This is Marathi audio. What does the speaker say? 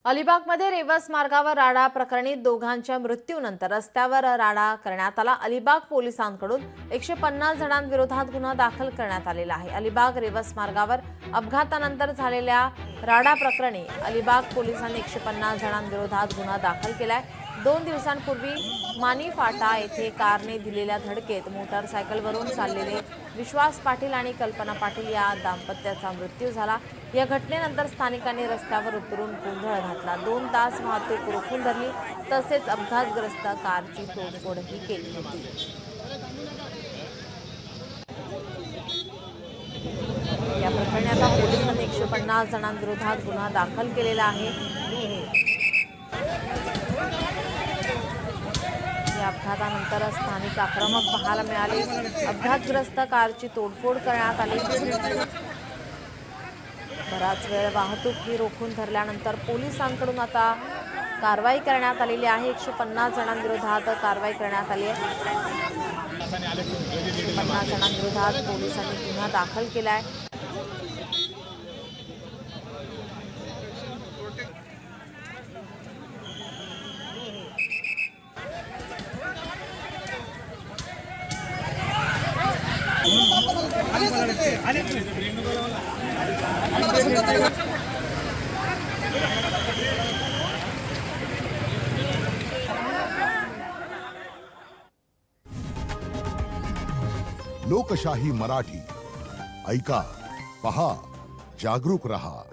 अलिबागमध्ये रेवस मार्गावर राडा प्रकरणी दोघांच्या मृत्यूनंतर रस्त्यावर राडा करण्यात आला। अलिबाग पोलिसांकडून 150 जणांविरोधात गुन्हा दाखल करण्यात आलेला आहे। अलिबाग रेवस मार्गावर अपघातानंतर झालेल्या राडा प्रकरणी अलिबाग पोलिसांनी 150 जणांविरोधात गुन्हा दाखल केलाय। 2 दिवसांपूर्वी मानी फाटा येथे कारने दिलेल्या धडकेत मोटारसायकलवरून चाललेले विश्वास पाटील आणि कल्पना पाटील या दाम्पत्याचा मृत्यू झाला। या घटनेनंतर स्थानिकांनी रस्त्यावर उतरून गोंधळ घातला। 2 तास वाहतूक रोखून धरली तसेच अपघातग्रस्त कारची तोडफोडही केली होती। या प्रकरणी आता पोलिसांनी 150 जणांविरोधात गुन्हा दाखल केलेला आहे। या अपघातानंतर स्थानिक आक्रमक पाहायला मिळाले। अपघातग्रस्त कारची तोडफोड करण्यात आली। बराच वेळ वाहतूक ही रोखून धरल्यानंतर पोलिसांकडून आता कारवाई करण्यात आलेली आहे। 150 जणांविरोधात कारवाई करण्यात आली आहे। 150 जणांविरोधात पोलिसांनी गुन्हा दाखल केलाय। लोकशाही मराठी ऐका, पहा, जागरूक रहा।